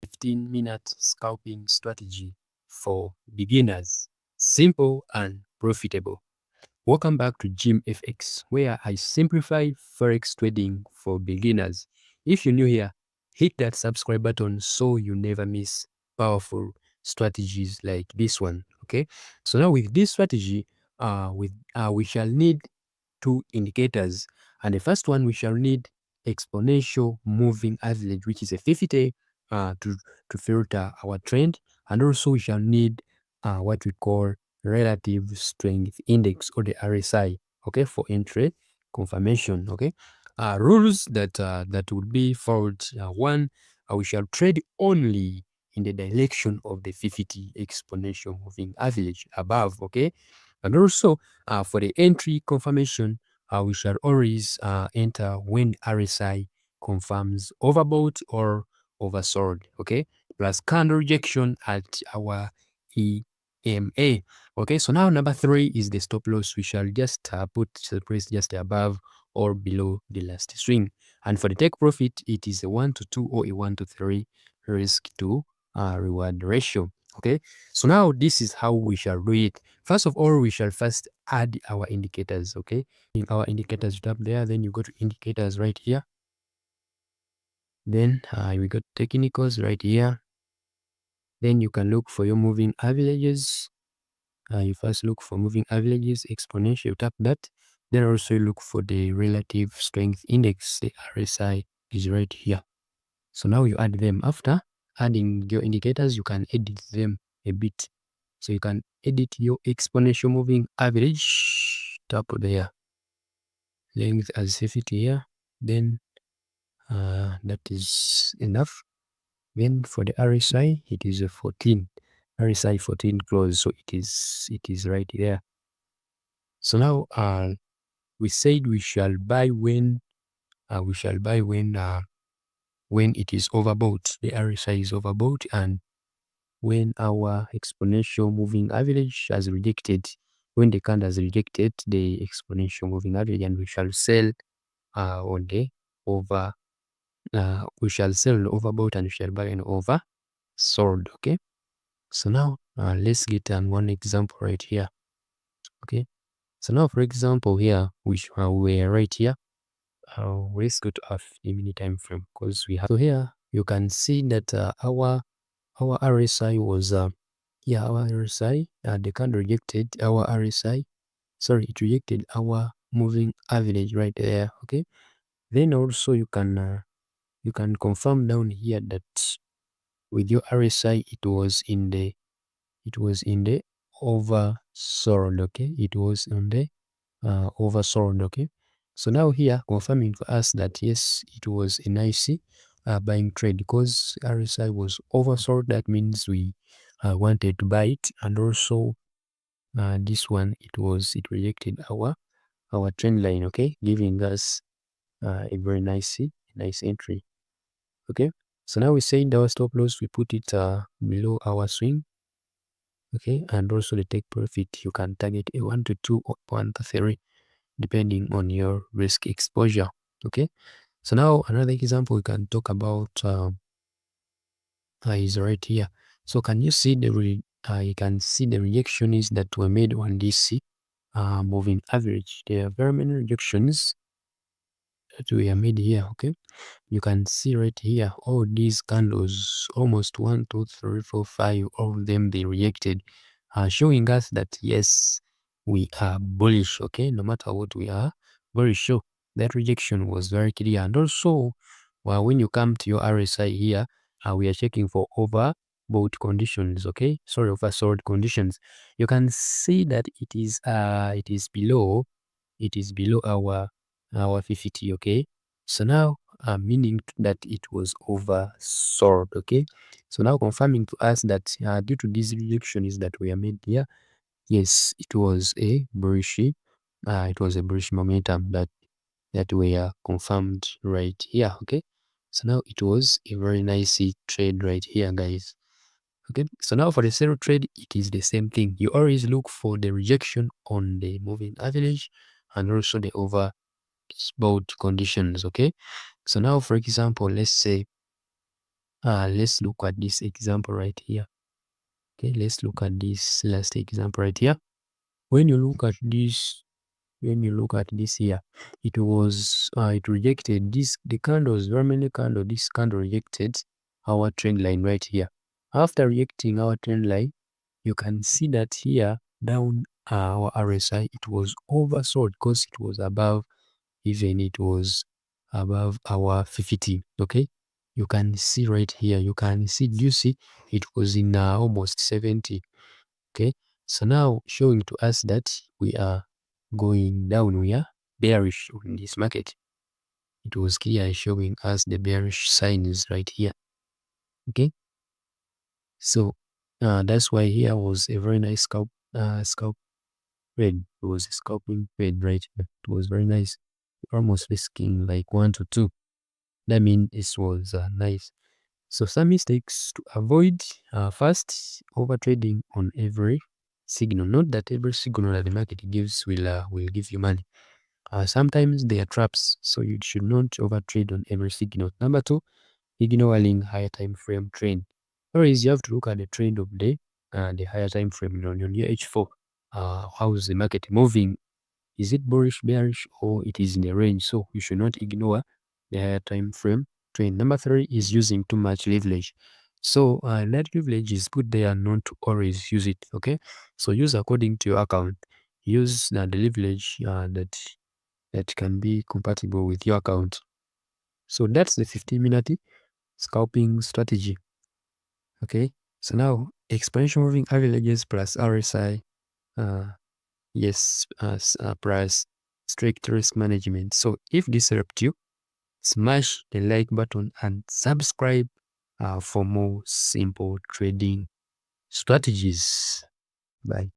15-minute scalping strategy for beginners. Simple and profitable. Welcome back to Jim FX, where I simplify forex trading for beginners. If you're new here, hit that subscribe button so you never miss powerful strategies like this one. Okay, so now with this strategy, we shall need two indicators, and the first one we shall need exponential moving average, which is a 50-day to filter our trend, and also we shall need what we call relative strength index, or the RSI, okay, for entry confirmation. Okay, rules that would be followed. One, we shall trade only in the direction of the 50 exponential moving average above. Okay, and also for the entry confirmation, we shall always enter when RSI confirms overbought or oversold. Okay, plus candle rejection at our EMA. Okay, so now number 3 is the stop loss. We shall just put the price just above or below the last swing. And for the take profit, it is a 1:2 or a 1:3 risk to reward ratio. Okay, so now this is how we shall do it. First of all, we shall first add our indicators. Okay, in our indicators tab there, then you go to indicators right here. Then we got technicals right here. Then you can look for your moving averages. You first look for moving averages, exponential, you tap that. Then also you look for the relative strength index, the RSI is right here. So now you add them. After adding your indicators, you can edit them a bit. So you can edit your exponential moving average, tap there, length as 50 here. Then that is enough. Then for the RSI, it is a 14. RSI 14 close, so it is right there. So now we said we shall buy when when it is overbought, the RSI is overbought, and when our exponential moving average has rejected, when the candle has rejected the exponential moving average, and we shall sell on the over, we shall sell overbought and we shall buy an over sold. Okay, so now let's get one example right here. Okay, so now for example here, which we're right here, let's go to a 50-minute time frame, because we have, so here you can see that our RSI was our RSI, the candle rejected our RSI, sorry, it rejected our moving average right there. Okay, then also you can confirm down here that with your RSI it was in the oversold. Okay, it was on the oversold. Okay, so now here confirming for us that yes, it was a nice buying trade, because RSI was oversold. That means we wanted to buy it, and also this one, it rejected our trend line. Okay, giving us a very nice entry. Okay, so now we say our stop loss, we put it below our swing. Okay, and also the take profit, you can target a 1:2 or 1:3 depending on your risk exposure. Okay, so now another example we can talk about is right here. So can you see you can see the rejections that were made on this moving average. There are very many rejections that were made here. Okay, you can see right here, all these candles, almost 1, 2, 3, 4, 5, all of them they rejected, showing us that yes, we are bullish. Okay, no matter what, we are very sure that rejection was very clear. And also, well, when you come to your RSI here, we are checking for overbought conditions. Okay, sorry, oversold conditions. You can see that it is below our 50. Okay, so now meaning that it was oversold. Okay, so now confirming to us that due to these rejections that were made here, yes, it was a bullish momentum that were confirmed right here. Okay, so now it was a very nice trade right here, guys. Okay, so now for the sell trade, it is the same thing. You always look for the rejection on the moving average and also the overbought conditions. Okay, so now for example, let's say let's look at this example right here. Okay, let's look at this last example right here. When you look at this, here, it was it rejected this, the candles, very many candle, this candle rejected our trend line right here. After rejecting our trend line, you can see that here down our RSI, it was oversold because it was above, even it was above our 50. Okay, you can see right here, you can see, do you see it was in almost 70. Okay, so now showing to us that we are going down, we are bearish in this market. It was clear showing us the bearish signs right here. Okay, so that's why here was a very nice scalp trade. It was a scalping trade right here. It was very nice, almost risking like 1 to 2. That means it was nice. So some mistakes to avoid: first, over trading on every signal. Not that every signal that the market gives will give you money. Sometimes they are traps, so you should not over trade on every signal. Number two, ignoring higher time frame trend. Always you have to look at the trend of the higher time frame on your H4. How is the market moving? Is it bullish, bearish, or it is in the range? So you should not ignore the higher time frame trend. Number three is using too much leverage. So that leverage is put there not to always use it. Okay, so use according to your account. Use the leverage that can be compatible with your account. So that's the 15-minute scalping strategy. Okay, so now expansion moving averages plus RSI. Yes, plus strict risk management. So if this helped you, smash the like button and subscribe for more simple trading strategies. Bye.